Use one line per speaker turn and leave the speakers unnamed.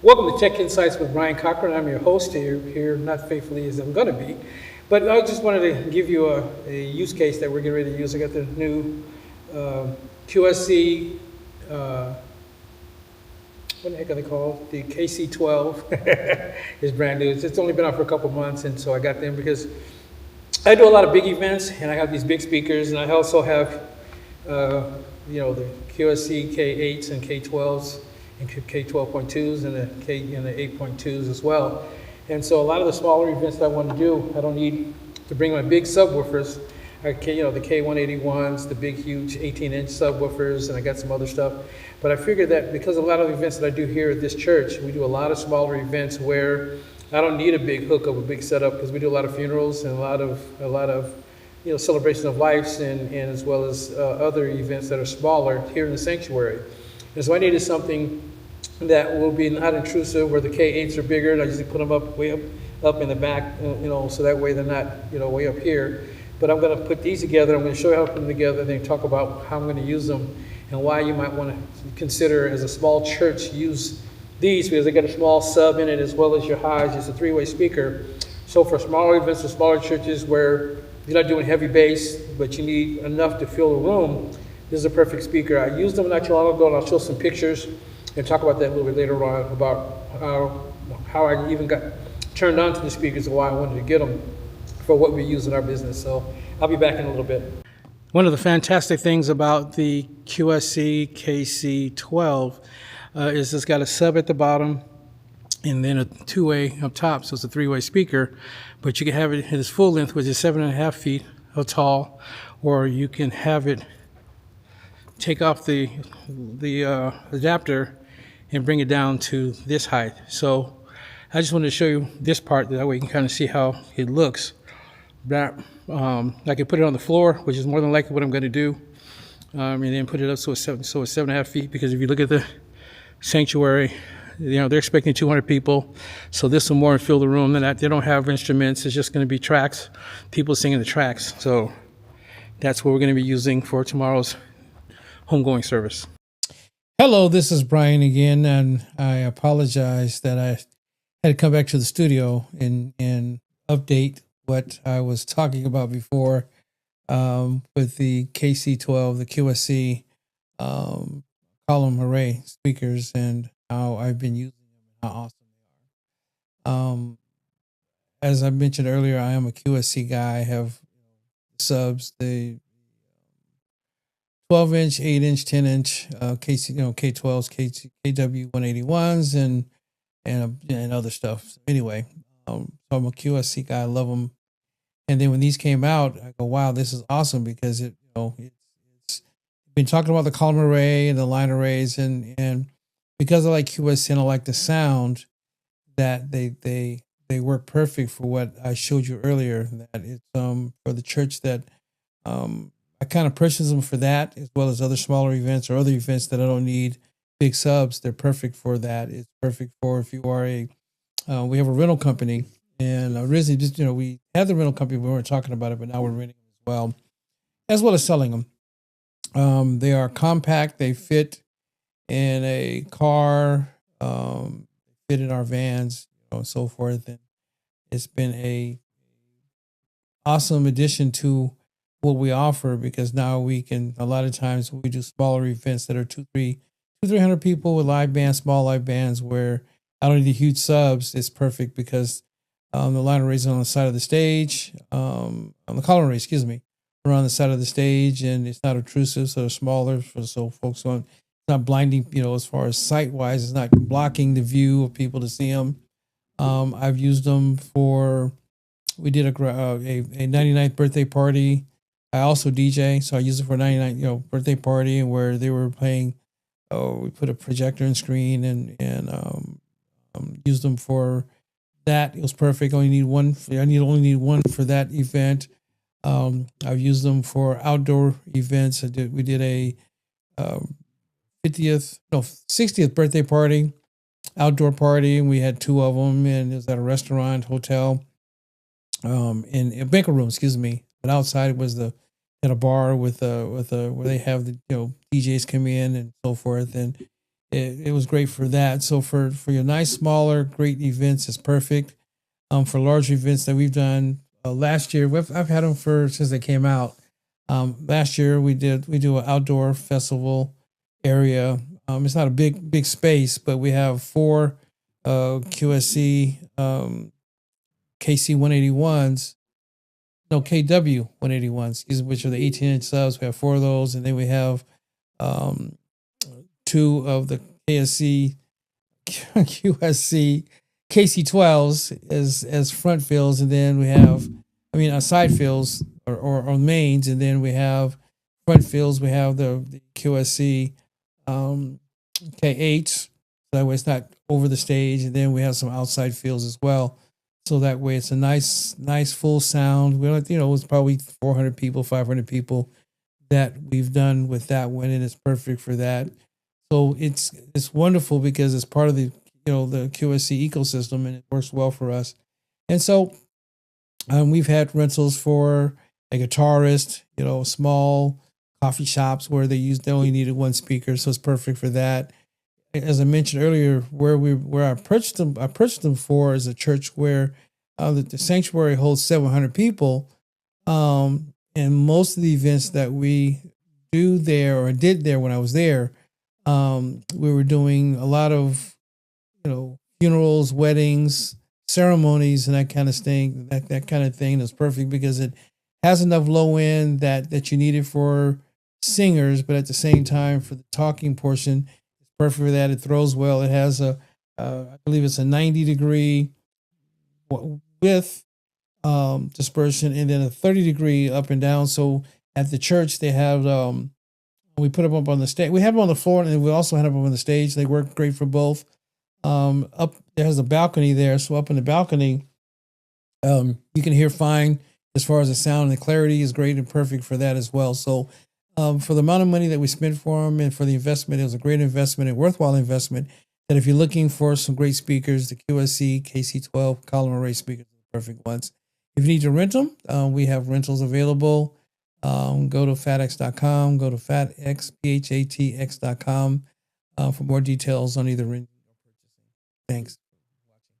Welcome to Tech Insights with Brian Cochran. I'm your host here not faithfully as I'm going to be. But I just wanted to give you a use case that we're getting ready to use. I got the new QSC, what the heck are they called? The KC12 is brand new. It's only been out for a couple months, and so I got them because I do a lot of big events, and I have these big speakers, and I also have, the QSC K8s and K12s and K12.2s and the 8.2s as well. And so a lot of the smaller events that I want to do, I don't need to bring my big subwoofers. The K181s, the big, huge 18-inch subwoofers, and I got some other stuff. But I figured that because a lot of the events that I do here at this church, we do a lot of smaller events where I don't need a big hookup, a big setup, because we do a lot of funerals and a lot of celebration of lives and as well as other events that are smaller here in the sanctuary. And so I needed something that will be not intrusive, where the K8s are bigger, and I usually put them way up in the back, so that way they're not, way up here. But I'm going to put these together. I'm going to show you how to put them together, and then talk about how I'm going to use them and why you might want to consider, as a small church, use these, because they got a small sub in it as well as your highs. It's a three-way speaker. So for smaller events or smaller churches where you're not doing heavy bass, but you need enough to fill the room, this is a perfect speaker. I used them not too long ago, and I'll show some pictures and talk about that a little bit later on, about how I even got turned on to the speakers and why I wanted to get them for what we use in our business. So I'll be back in a little bit. One of the fantastic things about the QSC KC12 is it's got a sub at the bottom and then a two-way up top, so it's a three-way speaker. But you can have it in its full length, which is 7.5 feet tall, or you can have it take off the adapter and bring it down to this height. So I just wanted to show you this part, that way you can kind of see how it looks. I can put it on the floor, which is more than likely what I'm going to do, and then put it up so it's 7.5 feet, because if you look at the sanctuary, they're expecting 200 people, so this will more fill the room than that. They don't have instruments. It's just going to be tracks, people singing the tracks. So that's what we're going to be using for tomorrow's homegoing service. Hello, this is Brian again, and I apologize that I had to come back to the studio and update what I was talking about before with the KC12, the QSC column array speakers, and how I've been using them and how awesome they are. As I mentioned earlier, I am a QSC guy. I have subs, the 12-inch, 8-inch, 10-inch KC, K12s, KW181s, and other stuff. So anyway, so I'm a QSC guy. I love them. And then when these came out, I go, wow, this is awesome, because it's been talking about the column array and the line arrays, and because I like QSC and I like the sound, that they work perfect for what I showed you earlier. That it's for the church that I kind of purchase them for that, as well as other smaller events or other events that I don't need big subs. They're perfect for that. It's perfect for if you are we have a rental company, and originally just, we had the rental company, we weren't talking about it, but now we're renting them as well as selling them. They are compact. They fit in a car, fit in our vans, and so forth. And it's been a awesome addition to what we offer, because now we can, a lot of times we do smaller events that are 300 people with live bands, small live bands, where I don't need huge subs. It's perfect because the line arrays on the side of the stage, on the column array, are on the side of the stage, and it's not intrusive, so they're smaller, so folks don't, it's not blinding, as far as sight wise, it's not blocking the view of people to see them. I've used them for, we did a 99th birthday party. I also DJ, so I used it for a 99th birthday party, where they were playing. We put a projector and screen and used them for that. It was perfect. I only need one for that event. I've used them for outdoor events. We did a 60th birthday party, outdoor party, and we had two of them, and it was at a restaurant, hotel, in a banquet room, But outside was at a bar with where they have the DJs come in and so forth, and it was great for that. So for your nice, smaller, great events, it's perfect. For large events that we've done last year, I've had them for since they came out. Last year we do an outdoor festival area. It's not a big space, but we have four QSC KC181s, no KW181s, which are the 18-inch subs. We have four of those, and then we have two of the QSC KC12s as front fills, and then we have, side fills or mains, and then we have front fills. We have the QSC K8, so that way it's not over the stage, and then we have some outside fills as well. So that way it's a nice full sound. We don't, it's probably 400 people, 500 people that we've done with that one, and it's perfect for that. So it's wonderful because it's part of the the QSC ecosystem, and it works well for us. And so we've had rentals for a guitarist, small coffee shops where they only needed one speaker, so it's perfect for that. As I mentioned earlier, where I purchased them for is a church where the sanctuary holds 700 people, and most of the events that we do there or did there when I was there, we were doing a lot of funerals, weddings, ceremonies, and that kind of thing. That kind of thing is perfect because it has enough low end that you need it for singers, but at the same time for the talking portion, it's perfect for that. It throws well. It has I believe it's a 90-degree width dispersion, and then a 30-degree up and down. So at the church they have we put them up on the stage. We have them on the floor, and we also have them on the stage. They work great for both. Up there's a balcony there, so up in the balcony, you can hear fine as far as the sound, and the clarity is great and perfect for that as well. So, for the amount of money that we spent for them and for the investment, it was a great investment and worthwhile investment. That if you're looking for some great speakers, the QSC KC12 column array speakers are the perfect ones. If you need to rent them, we have rentals available. Go to phatx.com, go to phatx.com for more details on either renting or purchasing. Thanks.